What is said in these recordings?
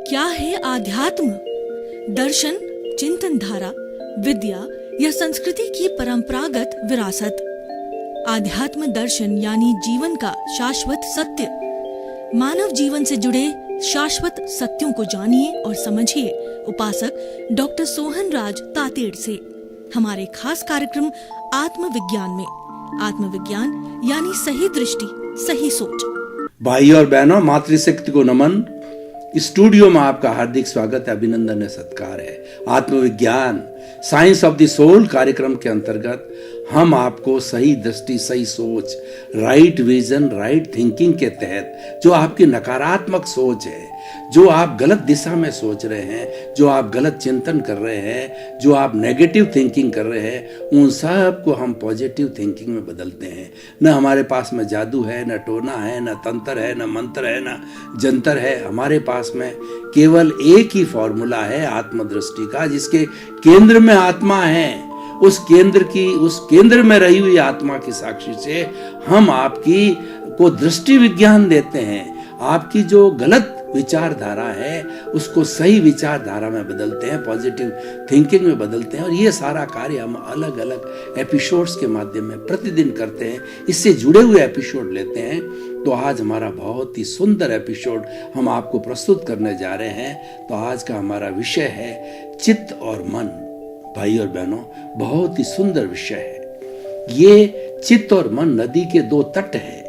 क्या है आध्यात्म? दर्शन, चिंतन धारा, विद्या या संस्कृति की परंपरागत विरासत। आध्यात्म दर्शन यानी जीवन का शाश्वत सत्य। मानव जीवन से जुड़े शाश्वत सत्यों को जानिए और समझिए उपासक डॉक्टर सोहन राज तातेड़ से हमारे खास कार्यक्रम आत्मविज्ञान में। आत्मविज्ञान यानी सही दृष्टि, सही सोच। भाई और बहनों, मातृशक्ति को नमन। स्टूडियो में आपका हार्दिक स्वागत है, अभिनंदन है, सत्कार है। आत्मविज्ञान साइंस ऑफ द सोल कार्यक्रम के अंतर्गत हम आपको सही दृष्टि, सही सोच, राइट विजन, राइट थिंकिंग के तहत जो आपकी नकारात्मक सोच है, जो आप गलत दिशा में सोच रहे हैं, जो आप गलत चिंतन कर रहे हैं, जो आप नेगेटिव थिंकिंग कर रहे हैं, उन सब को हम पॉजिटिव थिंकिंग में बदलते हैं। न हमारे पास में जादू है, न टोना है, न तंत्र है, न मंत्र है, न जंतर है। हमारे पास में केवल एक ही फॉर्मूला है आत्मदृष्टि का, जिसके केंद्र में आत्मा है। उस केंद्र में रही हुई आत्मा की साक्षी से हम आपकी को दृष्टि विज्ञान देते हैं। आपकी जो गलत विचारधारा है उसको सही विचारधारा में बदलते हैं, पॉजिटिव थिंकिंग में बदलते हैं। और ये सारा कार्य हम अलग अलग एपिसोड्स के माध्यम में प्रतिदिन करते हैं। इससे जुड़े हुए एपिसोड लेते हैं। तो आज हमारा बहुत ही सुंदर एपिसोड हम आपको प्रस्तुत करने जा रहे हैं। तो आज का हमारा विषय है चित्त और मन। भाई और बहनों, बहुत ही सुंदर विषय है ये। चित्त और मन नदी के दो तट है।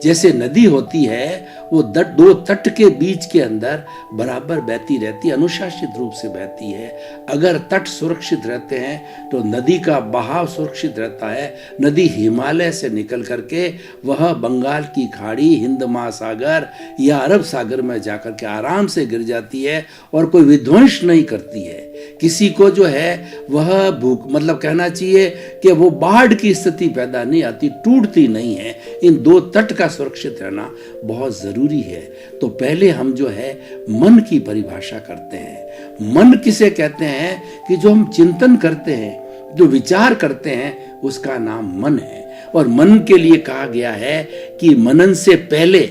जैसे नदी होती है वो दो तट के बीच के अंदर बराबर बहती रहती है, अनुशासित रूप से बहती है। अगर तट सुरक्षित रहते हैं तो नदी का बहाव सुरक्षित रहता है। नदी हिमालय से निकल करके वह बंगाल की खाड़ी, हिंद महासागर या अरब सागर में जाकर के आराम से गिर जाती है और कोई विध्वंस नहीं करती है। किसी को जो है वह मतलब कहना चाहिए कि वो बाढ़ की स्थिति पैदा नहीं आती, टूटती नहीं है। इन दो तट का सुरक्षित रहना बहुत जरूरी है। तो पहले हम जो है मन की परिभाषा करते हैं। मन किसे कहते हैं कि जो हम चिंतन करते हैं, जो विचार करते हैं, उसका नाम मन है। और मन के लिए कहा गया है कि मनन से पहले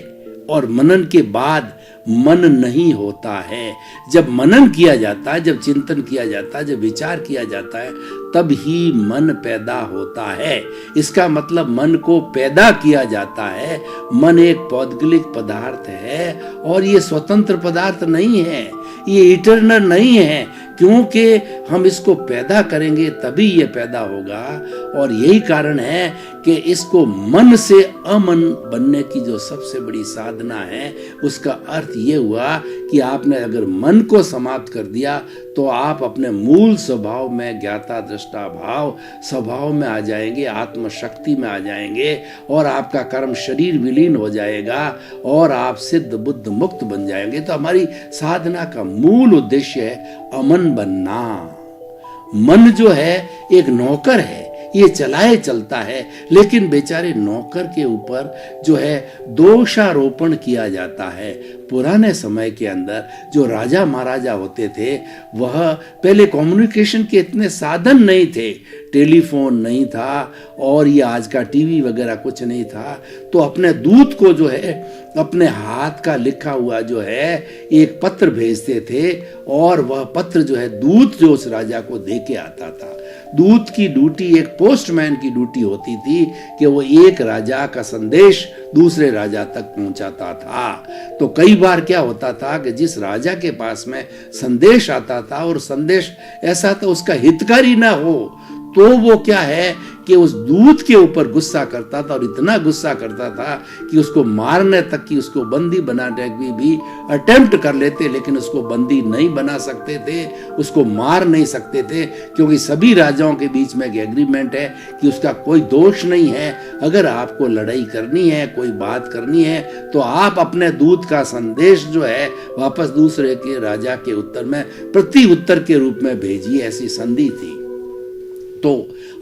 और मनन के बाद मन नहीं होता है। जब मनन किया जाता है, जब चिंतन किया जाता है, जब विचार किया जाता है, तब ही मन पैदा होता है। इसका मतलब मन को पैदा किया जाता है। मन एक पौद्गलिक पदार्थ है और ये स्वतंत्र पदार्थ नहीं है, ये इटर्नल नहीं है, क्योंकि हम इसको पैदा करेंगे तभी ये पैदा होगा। और यही कारण है कि इसको मन से अमन बनने की जो सबसे बड़ी साधना है, उसका अर्थ ये हुआ कि आपने अगर मन को समाप्त कर दिया तो आप अपने मूल स्वभाव में, ज्ञाता दृष्टा भाव स्वभाव में आ जाएंगे, आत्मशक्ति में आ जाएंगे और आपका कर्म शरीर विलीन हो जाएगा और आप सिद्ध बुद्ध मुक्त बन जाएंगे। तो हमारी साधना का मूल उद्देश्य है अमन बनना। मन जो है एक नौकर है, ये चलाए चलता है, लेकिन बेचारे नौकर के ऊपर जो है दोषारोपण किया जाता है। पुराने समय के अंदर जो राजा महाराजा होते थे, वह पहले कम्युनिकेशन के इतने साधन नहीं थे, टेलीफोन नहीं था और ये आज का टीवी वगैरह कुछ नहीं था। तो अपने दूत को जो है अपने हाथ का लिखा हुआ जो है एक पत्र भेजते थे और वह पत्र जो है दूत जो उस राजा को दे के आता था। दूत की ड्यूटी, एक पोस्टमैन की ड्यूटी होती थी कि वो एक राजा का संदेश दूसरे राजा तक पहुंचाता था। तो कई बार क्या होता था कि जिस राजा के पास में संदेश आता था और संदेश ऐसा था उसका हितकारी ना हो, तो वो क्या है कि उस दूत के ऊपर गुस्सा करता था और इतना गुस्सा करता था कि उसको मारने तक की, उसको बंदी बनाने की भी अटेम्प्ट कर लेते, लेकिन उसको बंदी नहीं बना सकते थे, उसको मार नहीं सकते थे, क्योंकि सभी राजाओं के बीच में एक एग्रीमेंट है कि उसका कोई दोष नहीं है। अगर आपको लड़ाई करनी है, कोई बात करनी है, तो आप अपने दूत का संदेश जो है वापस दूसरे के राजा के उत्तर में प्रति उत्तर के रूप में भेजिए। ऐसी संधि थी। तो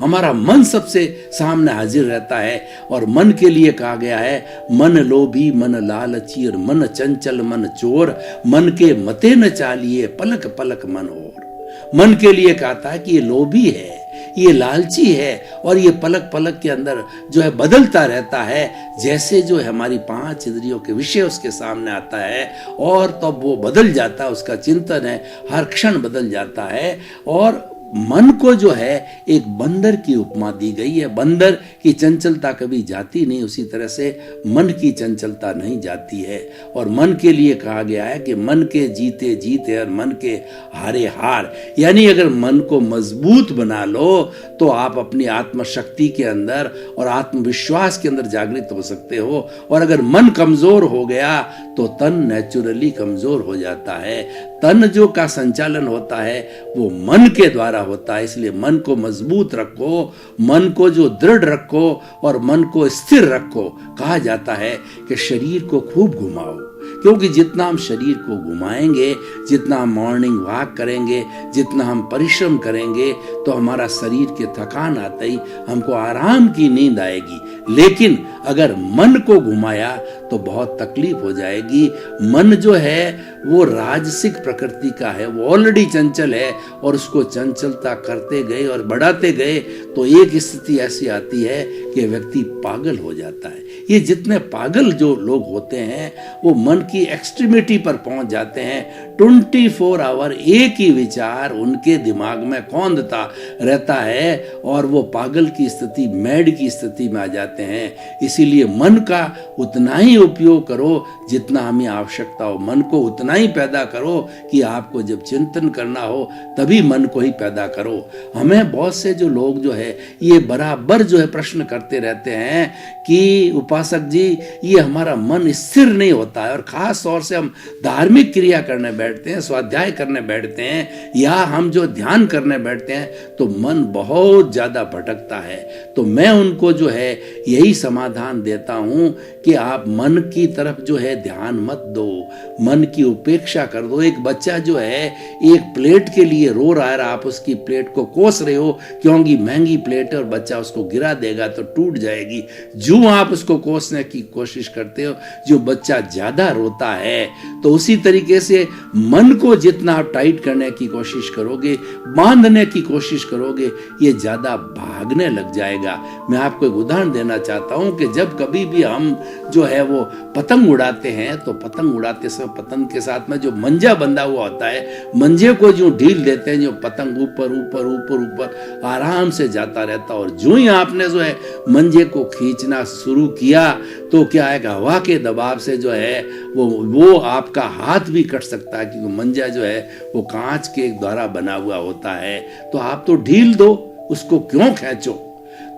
हमारा मन सबसे सामने हाजिर रहता है और मन के लिए कहा गया है मन लोभी, मन लालची और मन चंचल, मन चोर, मन के मते न चालिए, पलक पलक मन और। मन के लिए कहता है कि ये लोभी है, ये लालची है और ये पलक पलक के अंदर जो है बदलता रहता है। जैसे जो है हमारी 5 इंद्रियों के विषय उसके सामने आता है और तब वो बदल जाता है, उसका चिंतन है हर क्षण बदल जाता है। और मन को जो है एक बंदर की उपमा दी गई है। बंदर की चंचलता कभी जाती नहीं, उसी तरह से मन की चंचलता नहीं जाती है। और मन के लिए कहा गया है कि मन के जीते जीते और मन के हारे हार। यानी अगर मन को मजबूत बना लो तो आप अपनी आत्मशक्ति के अंदर और आत्मविश्वास के अंदर जागृत हो सकते हो। और अगर मन कमजोर हो गया तो तन नेचुरली कमजोर हो जाता है। तन जो का संचालन होता है वो मन के द्वारा होता है। इसलिए मन को मजबूत रखो, मन को जो दृढ़ रखो और मन को स्थिर रखो। कहा जाता है कि शरीर को खूब घुमाओ, क्योंकि जितना हम शरीर को घुमाएंगे, जितना हम मॉर्निंग वॉक करेंगे, जितना हम परिश्रम करेंगे, तो हमारा शरीर के थकान आते ही हमको आराम की नींद आएगी। लेकिन अगर मन को घुमाया तो बहुत तकलीफ हो जाएगी। मन जो है वो राजसिक प्रकृति का है, वो ऑलरेडी चंचल है और उसको चंचलता करते गए और बढ़ाते गए तो एक स्थिति ऐसी आती है कि व्यक्ति पागल हो जाता है। ये जितने पागल जो लोग होते हैं वो मन की एक्सट्रीमिटी पर पहुंच जाते हैं। 24 आवर एक ही विचार उनके दिमाग में कौंधता रहता है और वो पागल की स्थिति, मैड की स्थिति में आ जाते हैं। इसीलिए मन का उतना ही उपयोग करो जितना हमें आवश्यकता हो। मन को उतना ही पैदा करो कि आपको जब चिंतन करना हो तभी मन को ही पैदा करो। हमें बहुत से जो लोग जो है ये बराबर जो है प्रश्न करते रहते हैं कि उपासक जी ये हमारा मन स्थिर नहीं होता है। और खास तौर से हम धार्मिक क्रिया करने बैठते हैं, स्वाध्याय करने बैठते हैं या हम जो ध्यान करने बैठते हैं तो मन बहुत ज्यादा भटकता है। तो मैं उनको जो है यही समाधान देता हूं कि आप मन की तरफ जो है ध्यान मत दो, मन की उपेक्षा कर दो। एक बच्चा जो है एक प्लेट के लिए रो रहा है, आप उसकी प्लेट को कोस रहे हो क्योंकि महंगी प्लेट है और बच्चा उसको गिरा देगा तो टूट जाएगी। जो आप उसको कोसने की कोशिश करते हो, जो बच्चा ज्यादा रोता है, तो उसी तरीके से मन को जितना आप टाइट करने की कोशिश करोगे, बांधने की कोशिश करोगे, ये ज्यादा भागने लग जाएगा। मैं आपको एक उदाहरण देना चाहता हूं कि जब कभी भी हम जो है वो पतंग उड़ाते हैं तो पतंग उड़ाते समय पतंग के साथ में जो मंजा बंधा हुआ होता है, मंजे को जो ढील देते हैं, जो पतंग ऊपर ऊपर ऊपर ऊपर आराम से जाता रहता। और जो ही आपने जो है मंजे को खींचना शुरू किया तो क्या है, हवा के दबाव से जो है वो आपका हाथ भी कट सकता है, क्योंकि मंजा जो है वो कांच के द्वारा बना हुआ होता है। तो आप तो ढील दो, उसको क्यों खींचो।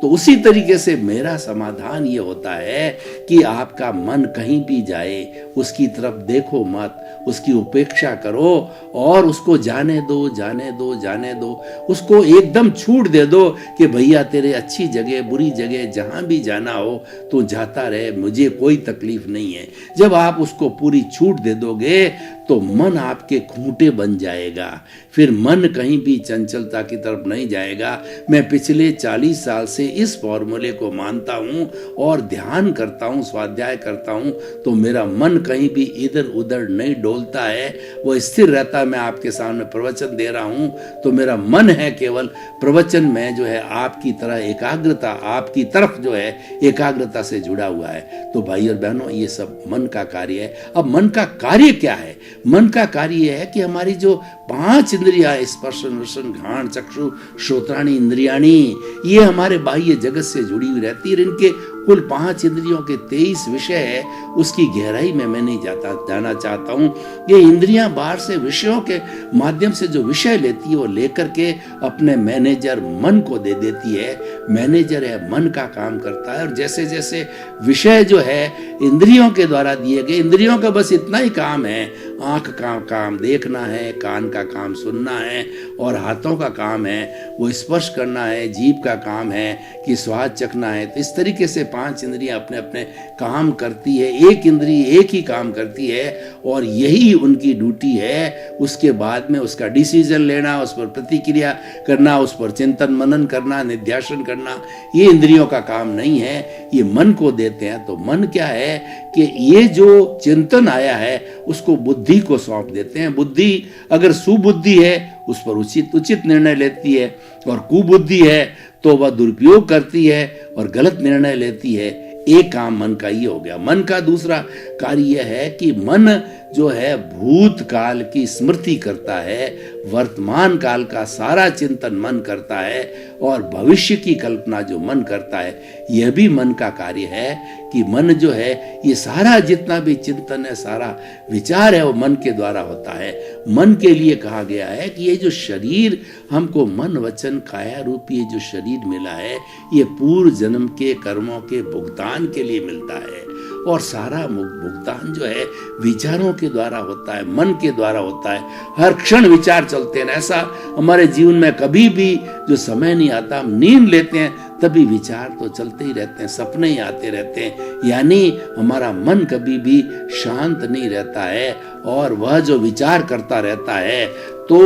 तो उसी तरीके से मेरा समाधान ये होता है कि आपका मन कहीं भी जाए उसकी तरफ देखो मत, उसकी उपेक्षा करो और उसको जाने दो जाने दो जाने दो। उसको एकदम छूट दे दो कि भैया तेरे अच्छी जगह बुरी जगह जहां भी जाना हो तो जाता रहे, मुझे कोई तकलीफ नहीं है। जब आप उसको पूरी छूट दे दोगे तो मन आपके खूंटे बन जाएगा, फिर मन कहीं भी चंचलता की तरफ नहीं जाएगा। मैं पिछले 40 साल से इस फॉर्मूले को मानता हूं और ध्यान करता हूं, स्वाध्याय करता हूं, तो मेरा मन कहीं भी इधर उधर नहीं डोलता है, वो स्थिर रहता है। मैं आपके सामने प्रवचन दे रहा हूं तो मेरा मन है केवल प्रवचन में जो है आपकी तरह एकाग्रता, आपकी तरफ जो है एकाग्रता से जुड़ा हुआ है। तो भाई और बहनों, ये सब मन का कार्य है। अब मन का कार्य क्या है? मन का कार्य है कि हमारी जो 5 इंद्रियां, स्पर्शन रसन घ्राण चक्षु श्रोत्राणी इंद्रियाणी, ये हमारे बाह्य जगत से जुड़ी हुई रहती है। इनके कुल 5 इंद्रियों के 23 विषय है, उसकी गहराई में मैं नहीं जाना चाहता हूं। ये इंद्रियां बाहर से विषयों के माध्यम से जो विषय लेती है वो लेकर के अपने मैनेजर मन को दे देती है। मैनेजर है, मन का काम करता है। और जैसे जैसे विषय जो है इंद्रियों के द्वारा दिए गए, इंद्रियों का बस इतना ही काम है, आंख का काम देखना है, कान का काम सुनना है और हाथों का काम है वो स्पर्श करना है, जीभ का काम है कि स्वाद चखना है। तो इस तरीके से 5 इंद्रियां अपने अपने काम करती है, एक इंद्रिय एक ही काम करती है और यही उनकी ड्यूटी है। उसके बाद में उसका डिसीजन लेना, उस पर प्रतिक्रिया करना, उस पर चिंतन मनन करना, निध्यासन करना, ये इंद्रियों का काम नहीं है, ये मन को देते हैं। तो मन क्या है कि ये जो चिंतन आया है उसको बुद्धि बुद्धि को सौंप देते हैं। बुद्धि अगर सुबुद्धि है उस पर उचित निर्णय लेती है, और कुबुद्धि है तो वह दुरुपयोग करती है और गलत निर्णय लेती है। एक काम मन का ये हो गया। मन का दूसरा कार्य यह है कि मन जो है भूतकाल की स्मृति करता है, वर्तमान काल का सारा चिंतन मन करता है, और भविष्य की कल्पना जो मन करता है यह भी मन का कार्य है। कि मन जो है ये सारा जितना भी चिंतन है, सारा विचार है, वो मन के द्वारा होता है। मन के लिए कहा गया है कि ये जो शरीर हमको मन वचन काया रूपी ये जो शरीर मिला है, ये पूर्व जन्म के कर्मों के भुगतान के लिए मिलता है, और सारा भुगतान जो है विचारों के द्वारा होता है, मन के द्वारा होता है। हर क्षण विचार चलते हैं। ऐसा हमारे जीवन में कभी भी जो समय नहीं आता, हम नींद लेते हैं तभी विचार तो चलते ही रहते हैं, सपने ही आते रहते हैं। यानी हमारा मन कभी भी शांत नहीं रहता है, और वह जो विचार करता रहता है। तो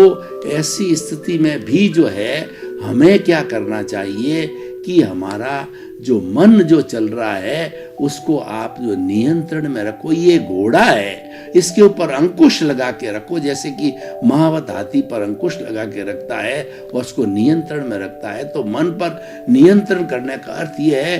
ऐसी स्थिति में भी जो है हमें क्या करना चाहिए कि हमारा जो मन जो चल रहा है उसको आप जो नियंत्रण में रखो। ये घोड़ा है, इसके ऊपर अंकुश लगा के रखो, जैसे कि महावत हाथी पर अंकुश लगा के रखता है और उसको नियंत्रण में रखता है। तो मन पर नियंत्रण करने का अर्थ ये है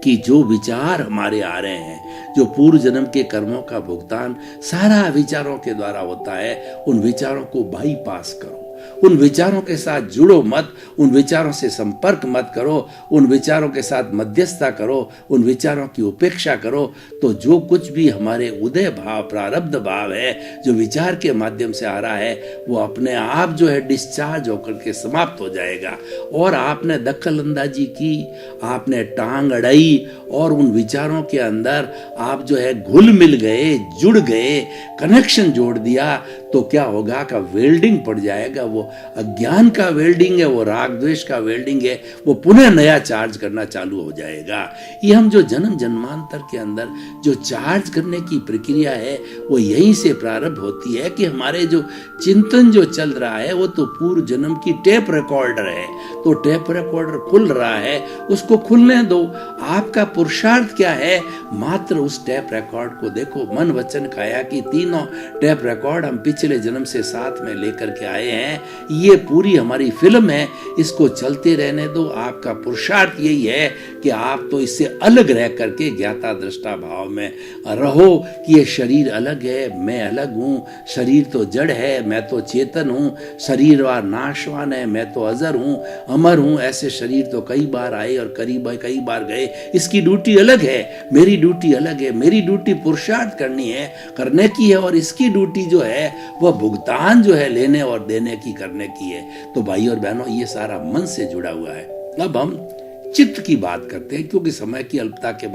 कि जो विचार हमारे आ रहे हैं, जो पूर्व जन्म के कर्मों का भुगतान सारा विचारों के द्वारा होता है, उन विचारों को बाईपास करो, उन विचारों के साथ जुड़ो मत, उन विचारों से संपर्क मत करो, उन विचारों के साथ मध्यस्थता करो, उन विचारों की उपेक्षा करो। तो जो कुछ भी हमारे उदय भाव प्रारब्ध भाव है जो विचार के माध्यम से आ रहा है, वो अपने आप जो है डिस्चार्ज होकर के समाप्त हो जाएगा। और आपने दखल अंदाजी की, आपने टांग अड़ाई, और उन विचारों के अंदर आप जो है घुल मिल गए, जुड़ गए, कनेक्शन जोड़ दिया, तो क्या होगा का वेल्डिंग पड़ जाएगा। वो अज्ञान का वेल्डिंग है, वो राग द्वेष का वेल्डिंग है, वो पुनः नया चार्ज करना चालू हो जाएगा। ये हम जो जन्म जन्मांतर के अंदर जो चार्ज करने की प्रक्रिया है वो यहीं से प्रारंभ होती है कि हमारे जो चिंतन जो चल रहा है वो तो पूर्व जन्म की टेप रिकॉर्डर है। तो टेप रिकॉर्डर खुल रहा है, उसको खुलने दो। आपका पुरुषार्थ क्या है? मात्र उस टेप रिकॉर्ड को देखो। मन वचन काया की तीनों टेप रिकॉर्ड हम पिछले जन्म से साथ में लेकर के आए हैं। ये पूरी हमारी फिल्म है, इसको चलते रहने दो। आपका पुरुषार्थ यही है कि आप तो इससे अलग रह करके ज्ञाता दृष्टा भाव में रहो कि ये शरीर अलग है, मैं अलग हूँ, शरीर तो जड़ है, मैं तो चेतन हूँ, शरीरवार नाशवान है, मैं तो अजर हूँ, अमर हूँ। ऐसे शरीर तो कई बार आए और कई बार गए, इसकी ड्यूटी अलग है, मेरी ड्यूटी अलग है। मेरी ड्यूटी पुरुषार्थ करनी है, करने की है, और इसकी ड्यूटी जो है वह भुगतान जो है लेने और देने की करने की है। तो भाई और बहनों, ये सारा मन से जुड़ा हुआ है। अब हम चित्त की बात करते हैं, क्योंकि समय की अल्पता के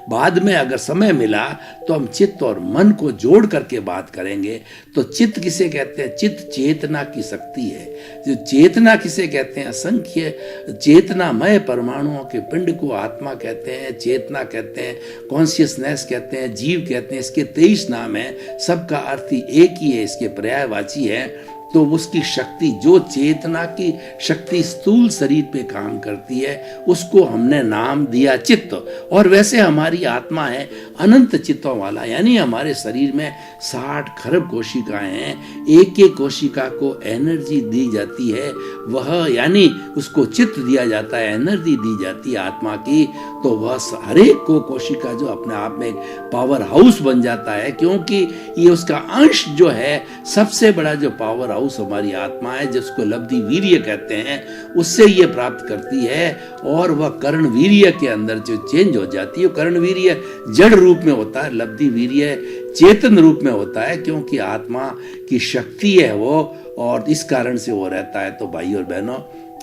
बाद में अगर समय मिला तो हम चित्त और मन को जोड़ करके बात करेंगे। तो चित्त किसे कहते हैं? चित्त चेतना की शक्ति है। जो चेतना किसे कहते हैं? असंख्य चेतनामय परमाणुओं के पिंड को आत्मा कहते हैं, चेतना कहते हैं, कॉन्शियसनेस कहते हैं, जीव कहते हैं। इसके 23 नाम है, सबका अर्थ ही एक ही है, इसके पर्यायवाची है। तो उसकी शक्ति, जो चेतना की शक्ति स्थूल शरीर पे काम करती है, उसको हमने नाम दिया चित्त। और वैसे हमारी आत्मा है अनंत चित्तों वाला, यानी हमारे शरीर में 60 खरब कोशिकाएं हैं। एक एक कोशिका को एनर्जी दी जाती है, वह यानी उसको चित्त दिया जाता है, एनर्जी दी जाती है आत्मा की। तो वह हर एक को कोशिका जो अपने आप में एक पावर हाउस बन जाता है, क्योंकि ये उसका अंश जो है, सबसे बड़ा जो पावर हाउस हमारी आत्मा है, जिसको लब्धि वीर्य कहते हैं, उससे ये प्राप्त करती है। और वह कर्ण वीर्य के अंदर जो चेंज हो जाती है, कर्ण वीर्य जड़ रूप में होता है, लब्धि वीर्य चेतन रूप में होता है, क्योंकि आत्मा की शक्ति है वो, और इस कारण से वो रहता है। तो भाई और बहनों,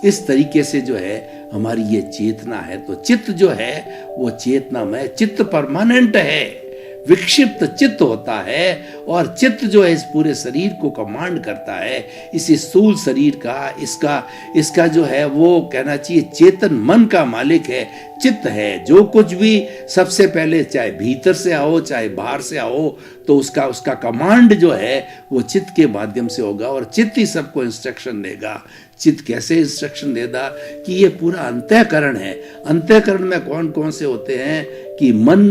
इस तरीके से जो है हमारी ये चेतना है। तो चित्त जो है वो चेतनामय, चित्त परमानेंट है, विक्षिप्त चित्त होता है, और चित्त जो है इस पूरे शरीर को कमांड करता है। इस स्थूल शरीर का, इसका जो है वो कहना चाहिए चेतन मन का मालिक है, चित्त है। जो कुछ भी सबसे पहले चाहे भीतर से आओ चाहे बाहर से आओ, तो उसका कमांड जो है वो चित्त के माध्यम से होगा, और चित्त ही सबको इंस्ट्रक्शन देगा। चित्त कैसे इंस्ट्रक्शन देगा कि ये पूरा अंतःकरण है। अंतःकरण में कौन कौन से होते हैं कि मन,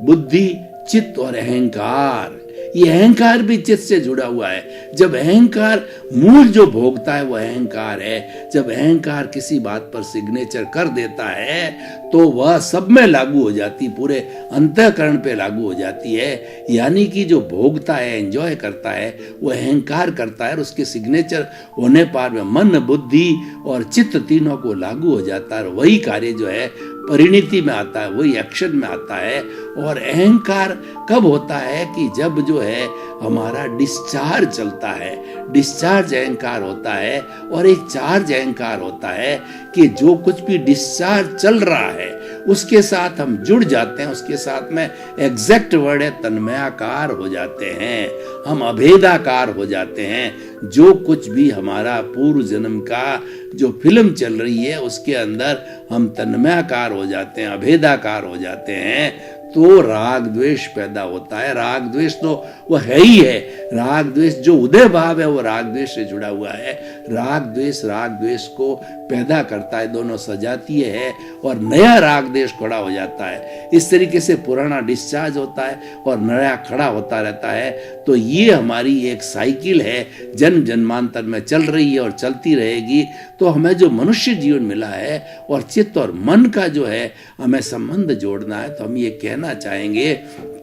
बुद्धि, चित्त और अहंकार, ये अहंकार भी चित्त से जुड़ा हुआ है। जब अहंकार, मूल जो भोगता है वो अहंकार है। जब अहंकार किसी बात पर सिग्नेचर कर देता है तो वह सब में लागू हो जाती, पूरे अंतःकरण पे लागू हो जाती है। यानी कि जो भोगता है, एंजॉय करता है, वो अहंकार करता है और उसके सिग्नेचर होने पर में मन, बुद्धि और चित्त तीनों को लागू हो जाता है। वही कार्य जो है परिणति में आता है, वही एक्शन में आता है। और अहंकार कब होता है कि जब जो है हमारा डिस्चार्ज चलता है, डिस्चार्ज अहंकार होता है। और एक चार्ज अहंकार होता है कि जो कुछ भी डिस्चार्ज चल रहा है उसके साथ हम जुड़ जाते हैं, उसके साथ में एग्जैक्ट वर्ड है तन्मयाकार हो जाते हैं, हम अभेदाकार हो जाते हैं। जो कुछ भी हमारा पूर्व जन्म का जो फिल्म चल रही है उसके अंदर हम तन्मयाकार हो जाते हैं, अभेदाकार हो जाते हैं। तो राग द्वेष पैदा होता है। राग द्वेष तो वो है ही है। राग द्वेष जो उदय भाव है वो राग द्वेष से जुड़ा हुआ है। राग द्वेष को पैदा करता है, दोनों सजातीय है और नया राग द्वेष खड़ा हो जाता है। इस तरीके से पुराना डिस्चार्ज होता है और नया खड़ा होता रहता है। तो ये हमारी एक साइकिल है, जन्म जन्मांतर में चल रही है और चलती रहेगी। तो हमें जो मनुष्य जीवन मिला है और चित्त और मन का जो है हमें संबंध जोड़ना है, तो हम ये कहना चाहेंगे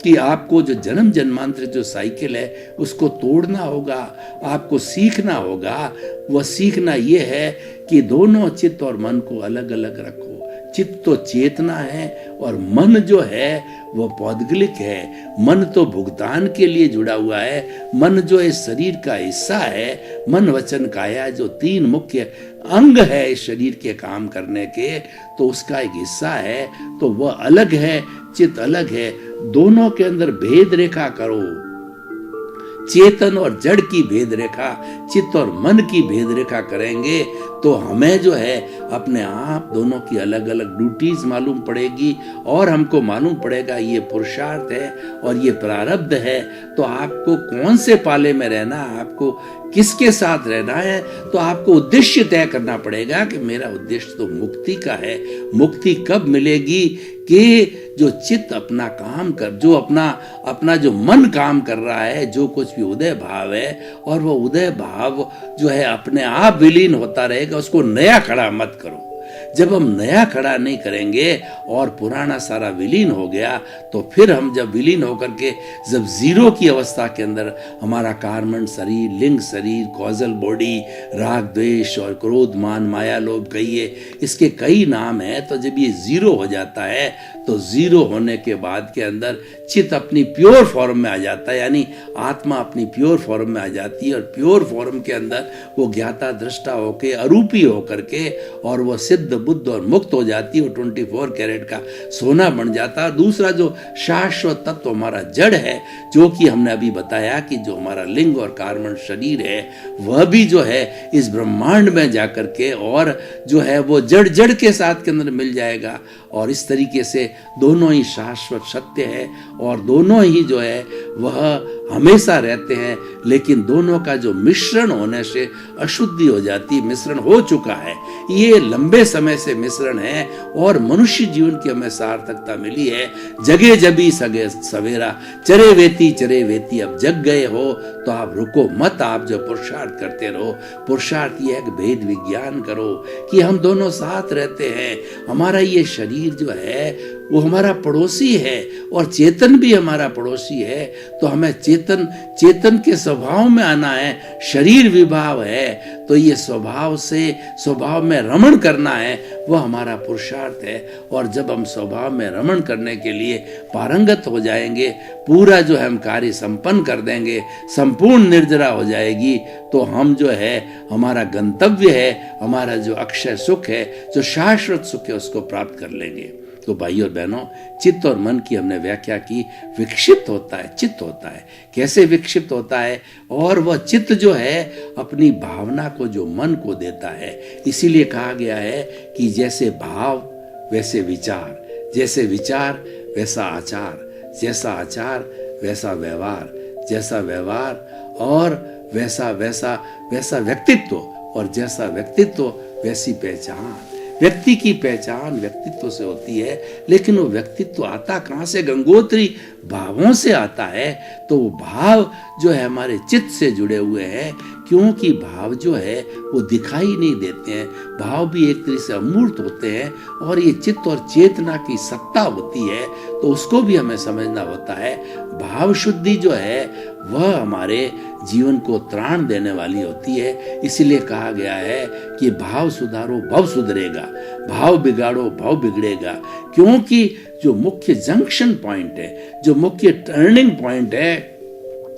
कि आपको जो जन्म जन्मांतर जो साइकिल है उसको तोड़ना होगा, आपको सीखना होगा। वह सीखना ये है कि दोनों चित्त और मन को अलग अलग रखो। चित्त तो चेतना है और मन जो है वो पौद्गलिक है। मन तो भुगतान के लिए जुड़ा हुआ है। मन जो इस शरीर का हिस्सा है, मन वचन काया जो 3 मुख्य अंग है इस शरीर के काम करने के, तो उसका एक हिस्सा है। तो वह अलग है, चित्त अलग है। दोनों के अंदर भेद रेखा करो, चेतन और जड़ की भेद रेखा, चित्त और मन की भेद रेखा करेंगे तो हमें जो है अपने आप दोनों की अलग अलग ड्यूटीज मालूम पड़ेगी और हमको मालूम पड़ेगा ये पुरुषार्थ है और ये प्रारब्ध है। तो आपको कौन से पाले में रहना, आपको किसके साथ रहना है, तो आपको उद्देश्य तय करना पड़ेगा कि मेरा उद्देश्य तो मुक्ति का है। मुक्ति कब मिलेगी कि जो चित्त अपना काम कर, जो अपना जो मन काम कर रहा है, जो कुछ भी उदय भाव है, और वो उदय भाव जो है अपने आप विलीन होता रहेगा। उसको नया खड़ा मत करो। जब हम नया खड़ा नहीं करेंगे और पुराना सारा विलीन हो गया, तो फिर हम जब विलीन होकर के जब जीरो की अवस्था के अंदर हमारा कार्मण शरीर, लिंग शरीर, कॉजल बॉडी, राग द्वेष और क्रोध मान माया लोभ कहिए, इसके कई नाम हैं। तो जब ये जीरो हो जाता है तो जीरो होने के बाद के अंदर चित्त अपनी प्योर फॉर्म में आ जाता है, यानी आत्मा अपनी प्योर फॉर्म में आ जाती है। और प्योर फॉर्म के अंदर वो ज्ञाता दृष्टा होके, अरूपी होकर के, और वो सिद्ध बुद्ध और मुक्त हो जाती है। वो 24 कैरेट का सोना बन जाता है। दूसरा जो शाश्वत तत्व हमारा जड़ है, जो कि हमने अभी बताया कि जो हमारा लिंग और कार्मण शरीर है, वह भी जो है इस ब्रह्मांड में जाकर के और जो है वो जड़ के साथ के अंदर मिल जाएगा। और इस तरीके से दोनों ही शाश्वत सत्य है और दोनों ही जो है वह हमेशा रहते हैं। लेकिन दोनों का जो मिश्रण होने से अशुद्धि हो जाती, मिश्रण हो चुका है, ये लंबे समय से मिश्रण है और मनुष्य जीवन की हमें सार्थकता मिली है। जगे जबी सगे सवेरा, चरे वेती। अब जग गए हो तो आप रुको मत, आप जो पुरुषार्थ करते रहो। पुरुषार्थ ये है कि भेद विज्ञान करो कि हम दोनों साथ रहते हैं। हमारा ये शरीर जो है वो हमारा पड़ोसी है और चेतन भी हमारा पड़ोसी है। तो हमें चेतन के स्वभाव में आना है। शरीर विभाव है तो ये स्वभाव में रमण करना है, वह हमारा पुरुषार्थ है। और जब हम स्वभाव में रमण करने के लिए पारंगत हो जाएंगे, पूरा जो है हम कार्य संपन्न कर देंगे, संपूर्ण निर्जरा हो जाएगी, तो हम जो है हमारा गंतव्य है, हमारा जो अक्षय सुख है, जो शाश्वत सुख है, उसको प्राप्त कर लेंगे। तो भाइयों और बहनों, चित्त और मन की हमने व्याख्या की। विक्षिप्त होता है, चित्त होता है। कैसे विक्षिप्त होता है? और वह चित्त जो है अपनी भावना को जो मन को देता है। इसीलिए कहा गया है कि जैसे भाव वैसे विचार, जैसे विचार वैसा आचार, जैसा आचार वैसा व्यवहार, जैसा व्यवहार और वैसा व्यक्तित्व, और जैसा व्यक्तित्व वैसी पहचान। व्यक्ति की पहचान व्यक्तित्व से होती है, लेकिन वो व्यक्तित्व आता कहाँ से? गंगोत्री भावों से आता है। तो वो भाव जो है हमारे चित्त से जुड़े हुए हैं, क्योंकि भाव जो है वो दिखाई नहीं देते हैं। भाव भी एक तरह से अमूर्त होते हैं और ये चित्त और चेतना की सत्ता होती है, तो उसको भी हमें समझना होता है। भाव शुद्धि जो है वह हमारे जीवन को त्राण देने वाली होती है। इसीलिए कहा गया है कि भाव सुधारो भव सुधरेगा, भाव बिगाड़ो भव बिगड़ेगा। क्योंकि जो मुख्य जंक्शन पॉइंट है, जो मुख्य टर्निंग पॉइंट है,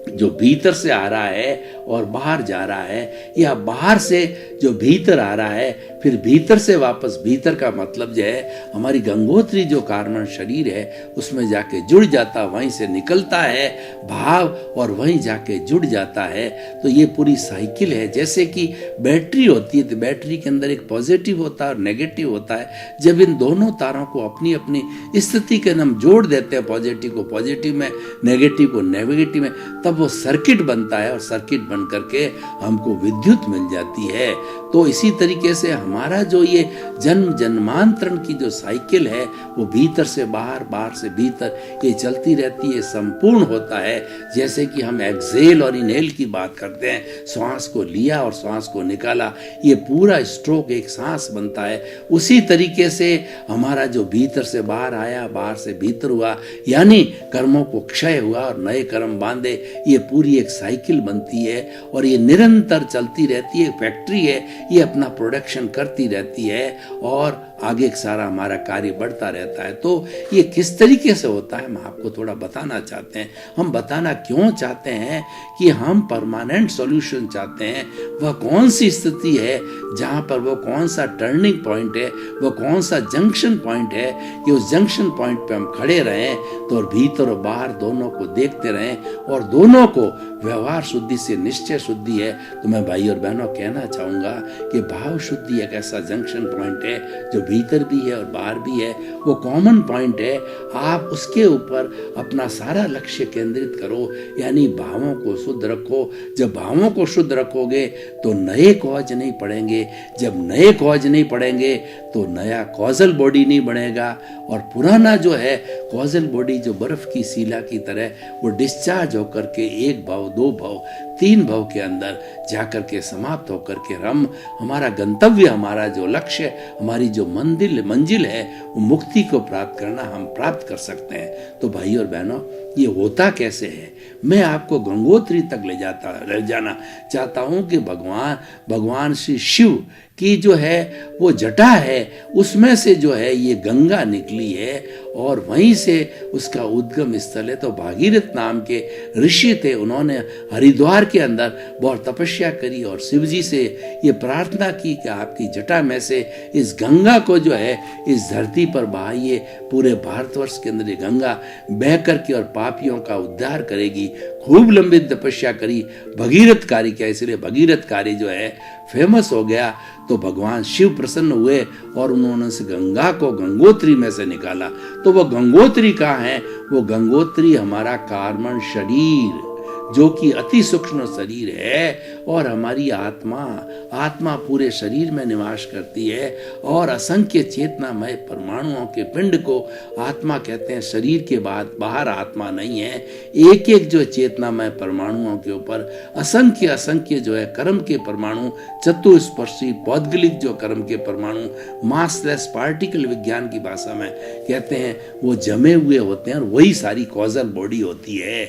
जो भीतर से आ रहा है और बाहर जा रहा है, या बाहर से जो भीतर आ रहा है फिर भीतर से वापस, भीतर का मतलब जो है हमारी गंगोत्री जो कारण शरीर है उसमें जाके जुड़ जाता, वहीं से निकलता है भाव और वहीं जाके जुड़ जाता है। तो ये पूरी साइकिल है। जैसे कि बैटरी होती है, तो बैटरी के अंदर एक पॉजिटिव होता है और नेगेटिव होता है। जब इन दोनों तारों को अपनी अपनी स्थिति के हम जोड़ देते हैं, पॉजिटिव को पॉजिटिव में, नेगेटिव को नेगेटिव में, तब वो सर्किट बनता है और सर्किट बन करके हमको विद्युत मिल जाती है। तो इसी तरीके से हमारा जो ये जन्म जन्मांतरण की जो साइकिल है वो भीतर से बाहर, बाहर से भीतर ये चलती रहती है, संपूर्ण होता है। जैसे कि हम एक्सेल और इनहेल की बात करते हैं, श्वास को लिया और श्वास को निकाला, ये पूरा स्ट्रोक एक सांस बनता है। उसी तरीके से हमारा जो भीतर से बाहर आया, बाहर से भीतर हुआ, यानी कर्मों को क्षय हुआ और नए कर्म बांधे, ये पूरी एक साइकिल बनती है और ये निरंतर चलती रहती है। फैक्ट्री है, ये अपना प्रोडक्शन करती रहती है और आगे सारा हमारा कार्य बढ़ता रहता है। तो ये किस तरीके से होता है हम आपको थोड़ा बताना चाहते हैं। हम बताना क्यों चाहते हैं कि हम परमानेंट सॉल्यूशन चाहते हैं। वह कौन सी स्थिति है जहाँ पर वो कौन सा टर्निंग पॉइंट है, वो कौन सा जंक्शन पॉइंट है कि उस जंक्शन पॉइंट पे हम खड़े रहें, तो भीतर और बाहर दोनों को देखते रहें और दोनों को व्यवहार शुद्धि से निश्चय शुद्धि है। तो मैं भाई और बहनों कहना चाहूँगा कि भाव शुद्धि एक ऐसा जंक्शन पॉइंट है जो भीतर भी है और बाहर भी है, वो कॉमन पॉइंट है। आप उसके ऊपर अपना सारा लक्ष्य केंद्रित करो, यानी भावों को शुद्ध रखो। जब भावों को शुद्ध रखोगे तो नए कॉज नहीं पड़ेंगे, जब नए कॉज नहीं पड़ेंगे तो नया कॉजल बॉडी नहीं बनेगा, और पुराना जो है कॉजल बॉडी जो बर्फ की सीला की तरह वो डिस्चार्ज होकर के एक भाव, दो भाव, तीन भाव के अंदर जाकर के समाप्त होकर के हम हमारा गंतव्य, हमारा जो लक्ष्य, हमारी जो मंजिल है वो मुक्ति को प्राप्त करना हम प्राप्त कर सकते हैं। तो भाई और बहनों, ये होता कैसे है? मैं आपको गंगोत्री तक ले जाना चाहता हूँ कि भगवान श्री शिव की जो है वो जटा है, उसमें से जो है ये गंगा निकली है और वहीं से उसका उद्गम स्थल है। तो भागीरथ नाम के ऋषि थे, उन्होंने हरिद्वार के अंदर बहुत तपस्या करी और शिव जी से ये प्रार्थना की कि आपकी जटा में से इस गंगा को जो है इस धरती पर बहाइए। पूरे भारतवर्ष के अंदर ये गंगा बह करके और पापियों का उद्धार करेगी। खूब लंबी तपस्या करी, भगीरथ कार्य किया, इसलिए भगीरथ कार्य जो है फेमस हो गया। तो भगवान शिव प्रसन्न हुए और उन्होंने उस गंगा को गंगोत्री में से निकाला। तो वो गंगोत्री कहाँ है? वो गंगोत्री हमारा कार्बन शरीर, जो कि अति सूक्ष्म शरीर है, और हमारी आत्मा पूरे शरीर में निवास करती है और असंख्य चेतनामय परमाणुओं के पिंड को आत्मा कहते हैं। शरीर के बाद बाहर आत्मा नहीं है। एक एक जो चेतनामय परमाणुओं के ऊपर असंख्य जो है कर्म के परमाणु, चतुस्पर्शी पौद्गलिक जो कर्म के परमाणु, मासलेस पार्टिकल विज्ञान की भाषा में कहते हैं, वो जमे हुए होते हैं और वही सारी कॉजल बॉडी होती है।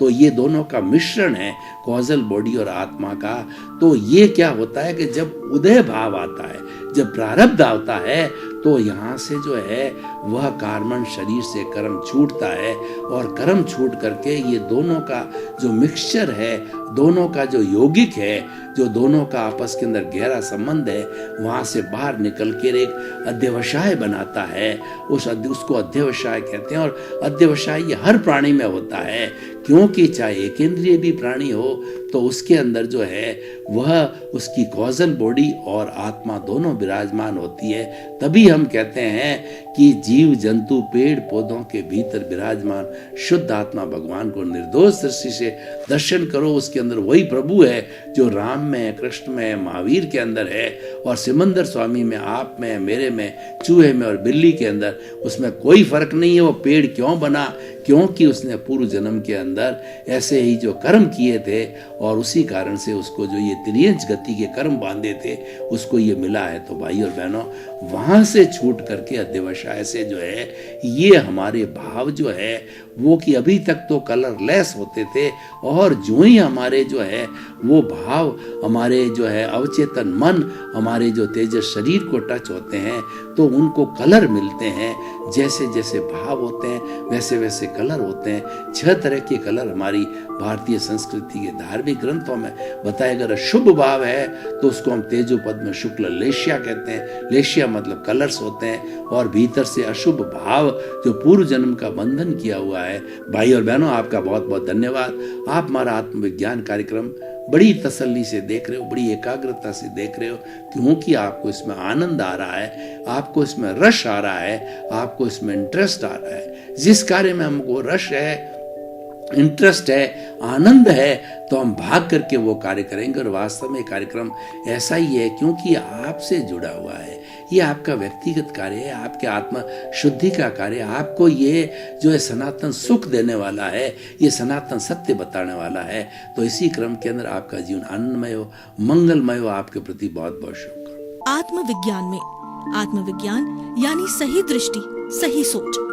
तो ये दोनों का मिश्रण है, कॉजल बॉडी और आत्मा का। तो ये क्या होता है कि जब उदय भाव आता है, जब प्रारब्ध आता है, तो यहाँ से जो है वह कार्बन शरीर से कर्म छूटता है और कर्म छूट करके ये दोनों का जो मिक्सचर है, दोनों का जो यौगिक है, जो दोनों का आपस के अंदर गहरा संबंध है, वहाँ से बाहर निकल कर एक अध्यवसाय बनाता है। उसको अध्यवसाय कहते हैं। और अध्यवसाय ये हर प्राणी में होता है, क्योंकि चाहे एक इंद्रिय भी प्राणी हो तो उसके अंदर जो है वह उसकी कॉजल बॉडी और आत्मा दोनों विराजमान होती है। तभी हम कहते हैं कि जीव जंतु पेड़ पौधों के भीतर विराजमान शुद्ध आत्मा भगवान को निर्दोष दृष्टि से दर्शन करो। उसके अंदर वही प्रभु है जो राम में, कृष्ण में, महावीर के अंदर है, और सिमंदर स्वामी में, आप में, मेरे में, चूहे में और बिल्ली के अंदर। उसमें कोई फर्क नहीं है। वो पेड़ क्यों बना? क्योंकि उसने पूर्व जन्म के अंदर ऐसे ही जो कर्म किए थे, और उसी कारण से उसको जो ये त्रियंच गति के कर्म बांधे थे उसको ये मिला है। तो भाई और बहनों, वहां से छूट करके अध्यवसाय से जो है ये हमारे भाव जो है वो कि अभी तक तो कलरलेस होते थे, और जो ही हमारे जो है वो भाव हमारे जो है अवचेतन मन, हमारे जो तेजस शरीर को टच होते हैं तो उनको कलर मिलते हैं। जैसे जैसे भाव होते हैं वैसे वैसे कलर होते हैं। 6 तरह के कलर हमारी भारतीय संस्कृति के धार्मिक ग्रंथों में बताए। अगर शुभ भाव है तो उसको हम तेजोपद में शुक्ल लेशिया कहते हैं। लेशिया मतलब कलर्स होते हैं। और भीतर से अशुभ भाव जो पूर्व जन्म का बंधन किया हुआ है। भाई और बहनों, आपका बहुत बहुत धन्यवाद। आप हमारा आत्मविज्ञान कार्यक्रम बड़ी तसल्ली से देख रहे हो, बड़ी एकाग्रता से देख रहे हो, क्योंकि आपको इसमें आनंद आ रहा है, आपको इसमें रस आ रहा है, आपको इसमें इंटरेस्ट आ रहा है। जिस कार्य में हमको रस है, इंटरेस्ट है, आनंद है, तो हम भाग करके वो कार्य करेंगे। और वास्तव में कार्यक्रम ऐसा ही है, क्योंकि आपसे जुड़ा हुआ है। ये आपका व्यक्तिगत कार्य है, आपके आत्मा शुद्धि का कार्य है। आपको ये जो है सनातन सुख देने वाला है, ये सनातन सत्य बताने वाला है। तो इसी क्रम के अंदर आपका जीवन आनंदमय हो, मंगलमय हो। आपके प्रति बहुत बहुत शुभकामनाएं। आत्मविज्ञान में आत्मविज्ञान यानी सही दृष्टि, सही सोच।